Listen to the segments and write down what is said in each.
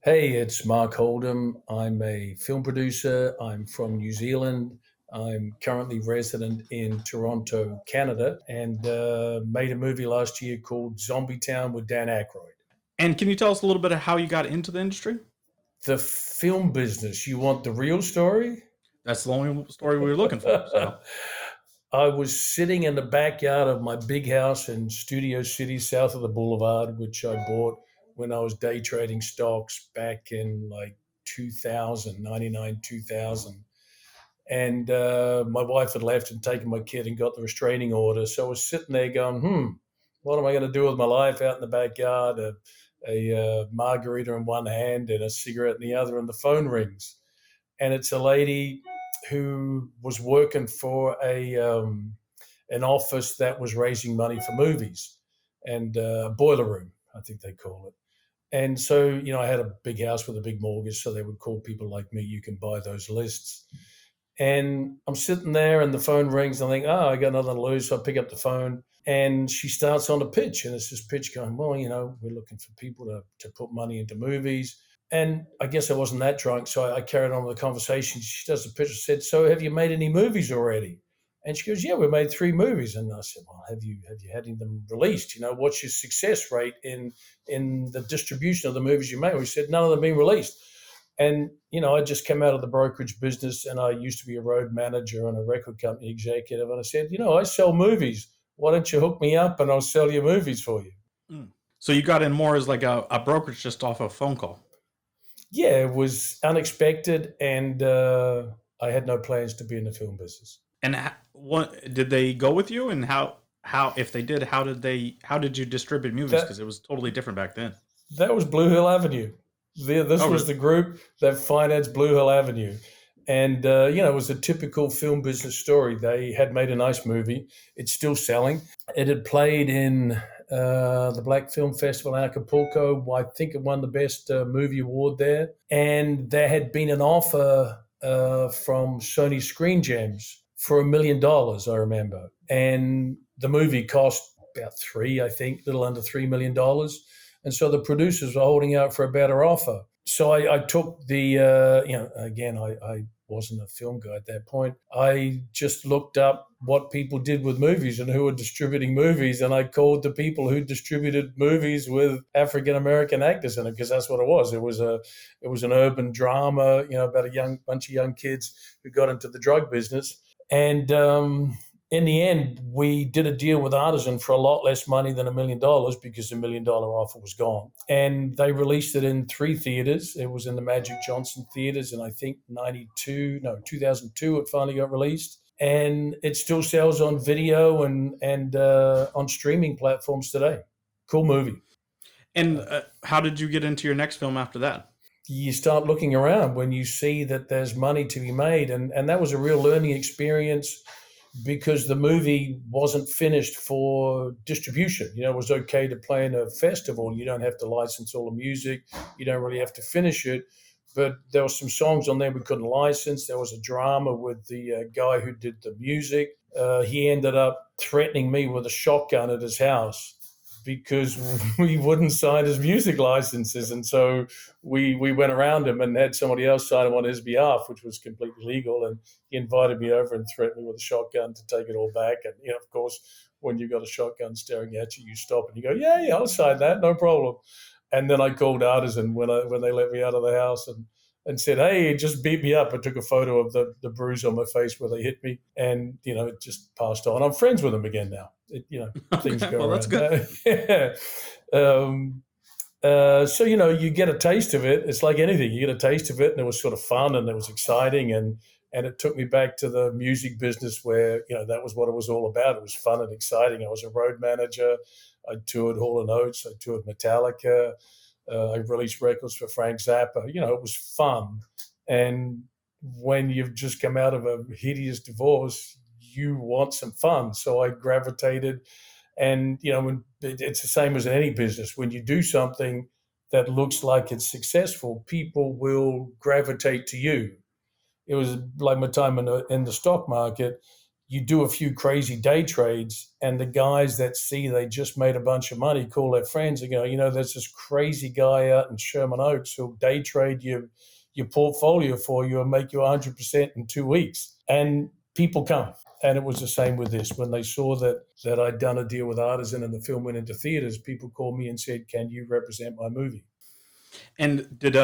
Hey, it's Mark Holden. I'm a film producer. I'm from New Zealand. I'm currently resident in Toronto, Canada, and made a movie last year called Zombie Town with Dan Aykroyd. And can you tell us a little bit of how you got into the industry? The film business, you want the real story? That's the only story we were looking for. So, I was sitting in the backyard of my big house in Studio City, south of the boulevard, which I bought when I was day trading stocks back in like 2000, 99, 2000. And my wife had left and taken my kid and got the restraining order. So I was sitting there going, what am I going to do with my life out in the backyard? A margarita in one hand and a cigarette in the other, and the phone rings. And it's a lady who was working for an office that was raising money for movies and boiler room, I think they call it. And so, I had a big house with a big mortgage, so they would call people like me, you can buy those lists. And I'm sitting there and the phone rings and I think, oh, I got nothing to lose. So I pick up the phone and she starts on a pitch. And it's this pitch going, well, we're looking for people to put money into movies. And I guess I wasn't that drunk. So I carried on with the conversation. She does the pitch and said, so have you made any movies already? And she goes, yeah, we made 3 movies. And I said, well, have you had any of them released? What's your success rate in the distribution of the movies you made? We said, none of them being released. And, I just came out of the brokerage business and I used to be a road manager and a record company executive. And I said, I sell movies. Why don't you hook me up and I'll sell your movies for you? so you got in more as like a brokerage just off a phone call. Yeah, it was unexpected. And I had no plans to be in the film business. And what did they go with you? And how if they did, how did you distribute movies? That, Because it was totally different back then. that was Blue Hill Avenue. This Oh, was really? the group that financed Blue Hill Avenue. And, it was a typical film business story. They had made a nice movie. It's still selling. It had played in the Black Film Festival in Acapulco. I think it won the Best Movie Award there. And there had been an offer from Sony Screen Gems for $1 million, I remember. And the movie cost about three, I think, a little under $3 million. And so the producers were holding out for a better offer. So I took the, again, I wasn't a film guy at that point. I just looked up what people did with movies and who were distributing movies. And I called the people who distributed movies with African American actors in it, because that's what it was. It was an urban drama, about a young bunch of young kids who got into the drug business. And in the end, we did a deal with Artisan for a lot less money than $1 million, because the $1 million offer was gone. And they released it in 3 theaters. It was in the Magic Johnson theaters, and I think 2002, it finally got released. And it still sells on video and on streaming platforms today. Cool movie. And how did you get into your next film after that? You start looking around when you see that there's money to be made. And that was a real learning experience, because the movie wasn't finished for distribution. It was okay to play in a festival. You don't have to license all the music. You don't really have to finish it. But there were some songs on there we couldn't license. There was a drama with the guy who did the music. He ended up threatening me with a shotgun at his house because we wouldn't sign his music licenses. And so we went around him and had somebody else sign him on his behalf, which was completely legal. And he invited me over and threatened me with a shotgun to take it all back. And, of course, when you've got a shotgun staring at you, you stop and you go, yeah, I'll sign that, no problem. And then I called Artisan when they let me out of the house and said, hey, just beat me up. I took a photo of the bruise on my face where they hit me, and, it just passed on. I'm friends with them again now. Things Okay, go well that's around. good. Yeah. So, you get a taste of it. It's like anything. You get a taste of it, and it was sort of fun, and it was exciting, and it took me back to the music business where, that was what it was all about. It was fun and exciting. I was a road manager. I toured Hall & Oates. I toured Metallica. I released records for Frank Zappa. It was fun. And when you've just come out of a hideous divorce, you want some fun. So I gravitated. And, it's the same as in any business. When you do something that looks like it's successful, people will gravitate to you. It was like my time in the stock market. you do a few crazy day trades, and the guys that see they just made a bunch of money call their friends and go, there's this crazy guy out in Sherman Oaks who'll day trade your portfolio for you and make you 100% in 2 weeks. And people come. And it was the same with this. When they saw that I'd done a deal with Artisan and the film went into theaters, people called me and said, "Can you represent my movie?" And did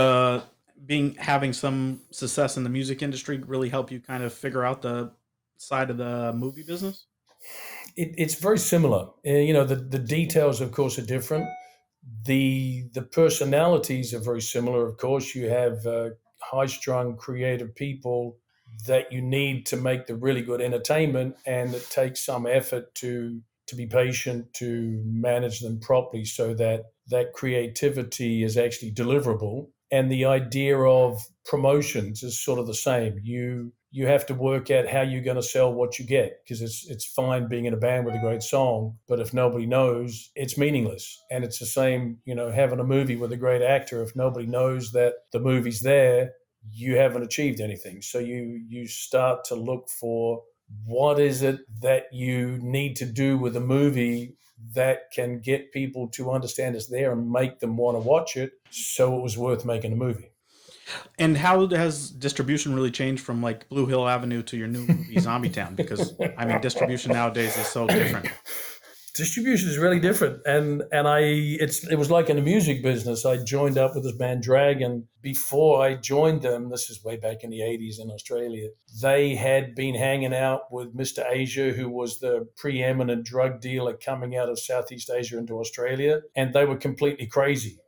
being having some success in the music industry really help you kind of figure out the side of the movie business? It's very similar. The details, of course, are different. The personalities are very similar. Of course, you have high strung, creative people that you need to make the really good entertainment, and it takes some effort to be patient to manage them properly, so that that creativity is actually deliverable. And the idea of promotions is sort of the same. You have to work out how you're going to sell what you get, because it's fine being in a band with a great song, but if nobody knows, it's meaningless. And it's the same, having a movie with a great actor. If nobody knows that the movie's there, you haven't achieved anything. So you start to look for what is it that you need to do with a movie that can get people to understand it's there and make them want to watch it, so it was worth making a movie. And how has distribution really changed from like Blue Hill Avenue to your new movie Zombie Town? Because I mean, distribution nowadays is so different. Distribution is really different, and it was like in the music business. I joined up with this band Dragon. Before I joined them, this is way back in the 80s in Australia, they had been hanging out with Mr. Asia, who was the preeminent drug dealer coming out of Southeast Asia into Australia, and they were completely crazy.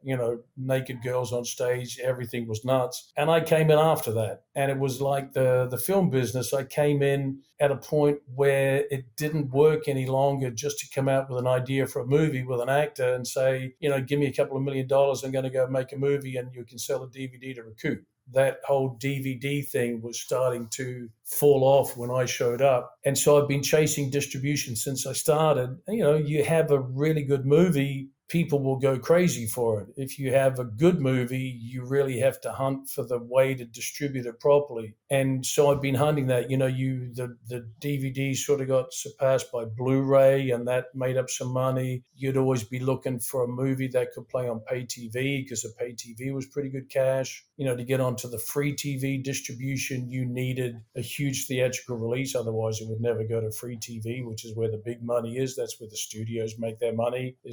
Naked girls on stage, everything was nuts. And I came in after that, and it was like the film business. I came in at a point where it didn't work any longer just to come out with an idea for a movie with an actor and say, give me a couple of $1 million, I'm going to go make a movie and you can sell a DVD to recoup. That whole DVD thing was starting to fall off when I showed up. And so I've been chasing distribution since I started. You have a really good movie, people will go crazy for it. If you have a good movie, you really have to hunt for the way to distribute it properly. And so I've been hunting that. The DVD sort of got surpassed by Blu-ray, and that made up some money. You'd always be looking for a movie that could play on pay TV, because the pay TV was pretty good cash. To get onto the free TV distribution, you needed a huge theatrical release. Otherwise, it would never go to free TV, which is where the big money is. That's where the studios make their money. They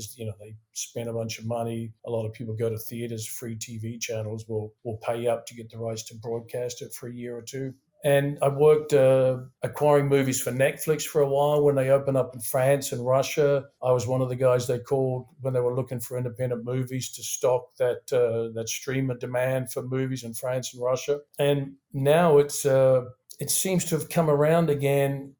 spend a bunch of money. A lot of people go to theaters. Free TV channels will pay up to get the rights to broadcast it for a year or two. And I worked acquiring movies for Netflix for a while when they opened up in France and Russia. I was one of the guys they called when they were looking for independent movies to stock that streamer demand for movies in France and Russia. And now it seems to have come around again,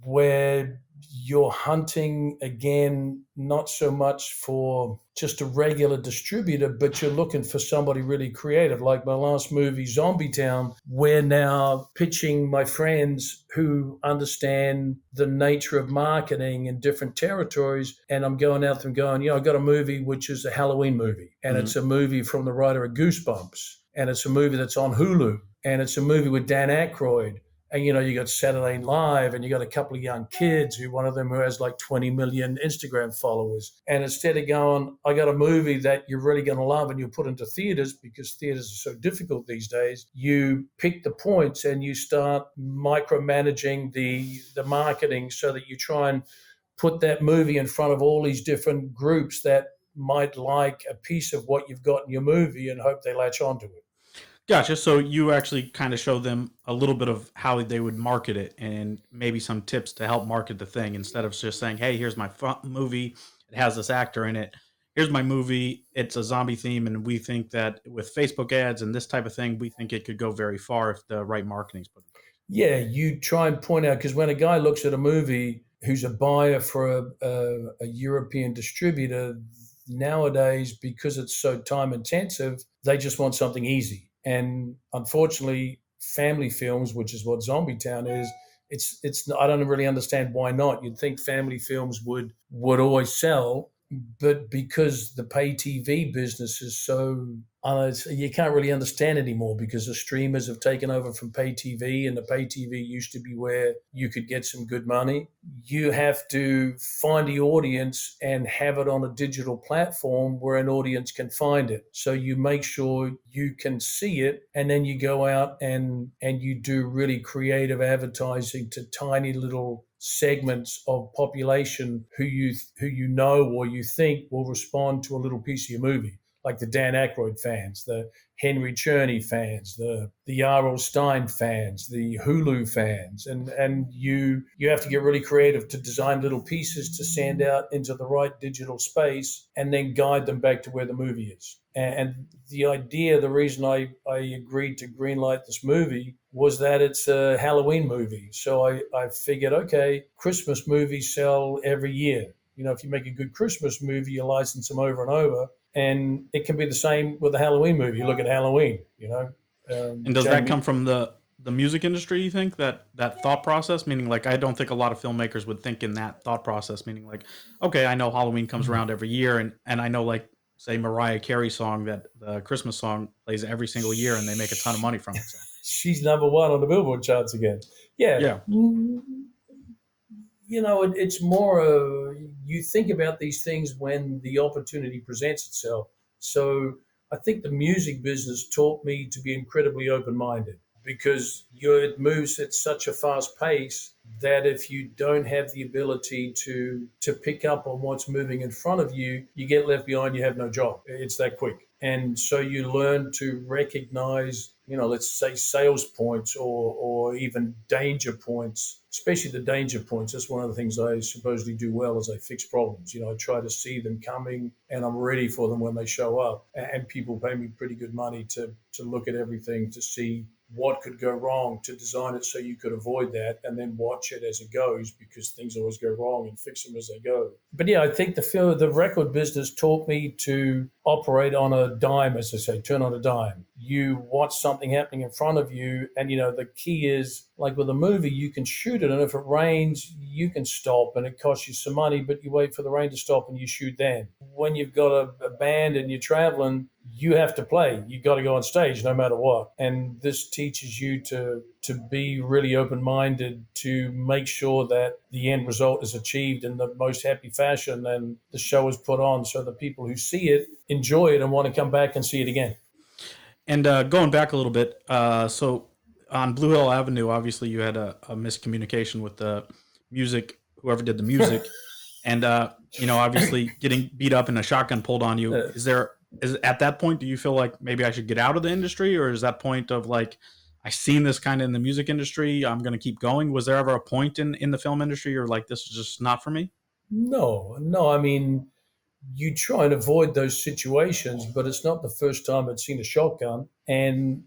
where you're hunting again, not so much for just a regular distributor, but you're looking for somebody really creative. Like my last movie, Zombie Town, we're now pitching my friends who understand the nature of marketing in different territories. And I'm going out there and going, I got a movie which is a Halloween movie, and it's a movie from the writer of Goosebumps, and it's a movie that's on Hulu, and it's a movie with Dan Aykroyd. And, you got Saturday Night Live, and you got a couple of young kids, one of them who has like 20 million Instagram followers. And instead of going, I got a movie that you're really going to love and you put into theaters, because theaters are so difficult these days, you pick the points and you start micromanaging the marketing, so that you try and put that movie in front of all these different groups that might like a piece of what you've got in your movie and hope they latch onto it. Gotcha. So you actually kind of show them a little bit of how they would market it, and maybe some tips to help market the thing, instead of just saying, "Hey, here's my movie. It has this actor in it. Here's my movie. It's a zombie theme, and we think that with Facebook ads and this type of thing, we think it could go very far if the right marketing is put in place." Yeah, you try and point out, because when a guy looks at a movie who's a buyer for a European distributor, nowadays, because it's so time intensive, they just want something easy. And unfortunately, family films, which is what Zombie Town is, it's I don't really understand why not. You'd think family films would always sell, but because the pay TV business is so you can't really understand anymore because the streamers have taken over from pay TV, and the pay TV used to be where you could get some good money. You have to find the audience and have it on a digital platform where an audience can find it. So you make sure you can see it, and then you go out and you do really creative advertising to tiny little segments of population who you know or you think will respond to a little piece of your movie, like the Dan Aykroyd fans, the Henry Czerny fans, the R.L. Stein fans, the Hulu fans, and you have to get really creative to design little pieces to send out into the right digital space, and then guide them back to where the movie is. And the idea, the reason I agreed to greenlight this movie was that it's a Halloween movie. So I figured, okay, Christmas movies sell every year. If you make a good Christmas movie, you license them over and over, and it can be the same with a Halloween movie. You look at Halloween, And does that come Jamie. from the music industry? You think that thought process, meaning like I don't think a lot of filmmakers would think in that thought process, meaning like, okay, I know Halloween comes around every year, and I know like say Mariah Carey song that the Christmas song plays every single year, and they make a ton of money from it. So She's number one on the Billboard charts again. Yeah, yeah, it's more you think about these things when the opportunity presents itself. So I think the music business taught me to be incredibly open-minded because it moves at such a fast pace that if you don't have the ability to pick up on what's moving in front of you, you get left behind, you have no job. It's that quick. And so you learn to recognize, let's say sales points or even danger points, especially the danger points. That's one of the things I supposedly do well is I fix problems. I try to see them coming and I'm ready for them when they show up. And people pay me pretty good money to look at everything to see what could go wrong, to design it so you could avoid that, and then watch it as it goes because things always go wrong, and fix them as they go. But yeah, I think the record business taught me to operate on a dime, as I say, turn on a dime. You watch something happening in front of you, and the key is like with a movie, you can shoot it, and if it rains, you can stop, and it costs you some money, but you wait for the rain to stop and you shoot then. When you've got a band and you're traveling, you have to play. You got to go on stage no matter what. And this teaches you to be really open minded, to make sure that the end result is achieved in the most happy fashion and the show is put on so the people who see it enjoy it and want to come back and see it again. and going back a little bit, so on Blue Hill Avenue, obviously you had a miscommunication with the music, whoever did the music, and obviously getting beat up and a shotgun pulled on you. Uh, Is at that point, do you feel like maybe I should get out of the industry, or is that point of like I seen this kind of in the music industry, I'm going to keep going? Was there ever a point in the film industry, or like this is just not for me? no, no. I mean, you try and avoid those situations, but it's not the first time I'd seen a shotgun. And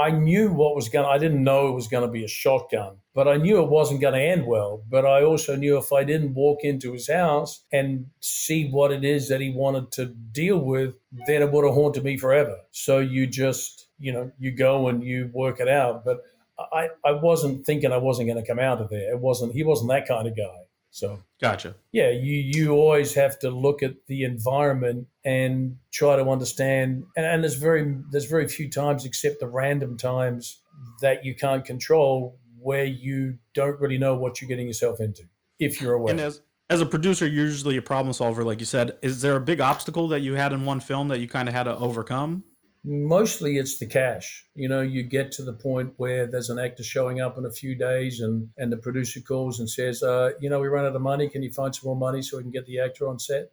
I knew what was going. I didn't know it was going to be a shotgun, but I knew it wasn't going to end well. But I also knew if I didn't walk into his house and see what it is that he wanted to deal with, then it would have haunted me forever. So you just, you go and you work it out. But I wasn't thinking I wasn't going to come out of there. It wasn't. He wasn't that kind of guy. So Gotcha. yeah, you always have to look at the environment and try to understand. And there's very few times, except the random times that you can't control, where you don't really know what you're getting yourself into if you're And aware. as a producer, you're usually a problem solver, like you said. Is there a big obstacle that you had in one film that you kind of had to overcome? Mostly it's the cash. You get to the point where there's an actor showing up in a few days, and the producer calls and says, we run out of money. Can you find some more money so we can get the actor on set?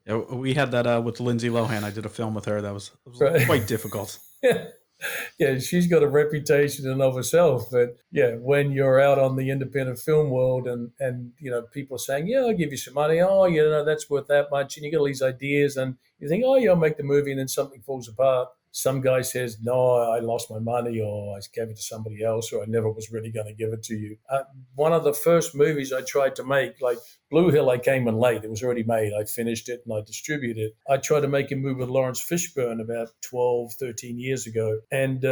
Yeah, we had that with Lindsay Lohan. I did a film with her that was Right. quite difficult. Yeah, she's got a reputation in and of herself. But yeah, when you're out on the independent film world, and people are saying, "Yeah, I'll give you some money." Oh, that's worth that much, and you get all these ideas, and you think, "Oh, yeah, I'll make the movie," and then something falls apart. Some guy says, "No, I lost my money, or I gave it to somebody else, or I never was really going to give it to you." One of the first movies I tried to make, like Blue Hill, I came in late. It was already made. I finished it and I distributed it. I tried to make a movie with Lawrence Fishburne about 12, 13 years ago. And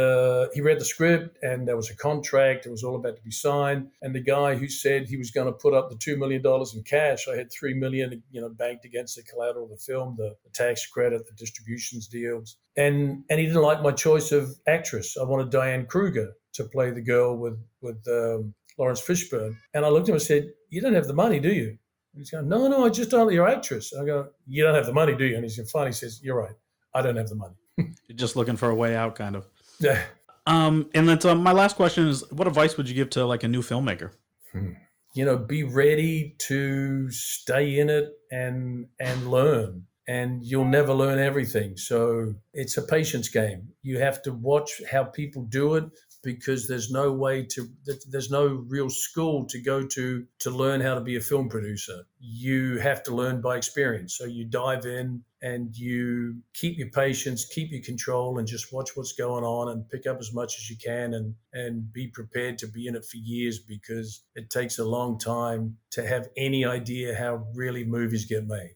he read the script and there was a contract. It was all about to be signed. And the guy who said he was going to put up the $2 million in cash, I had $3 million, banked against the collateral of the film, the tax credit, the distributions deals. And he didn't like my choice of actress. I wanted Diane Kruger to play the girl with Lawrence Fishburne. And I looked at him and said, "You don't have the money, do you?" And he's going, "No, no, I just don't like your actress." I go, "You don't have the money, do you?" And he's finally says, "You're right. I don't have the money." You're just looking for a way out, kind of. Yeah. And then my last question is, what advice would you give to like a new filmmaker? Be ready to stay in it and learn. And you'll never learn everything. So it's a patience game. You have to watch how people do it because there's no real school to go to learn how to be a film producer. You have to learn by experience. So you dive in and you keep your patience, keep your control, and just watch what's going on and pick up as much as you can and be prepared to be in it for years because it takes a long time to have any idea how really movies get made.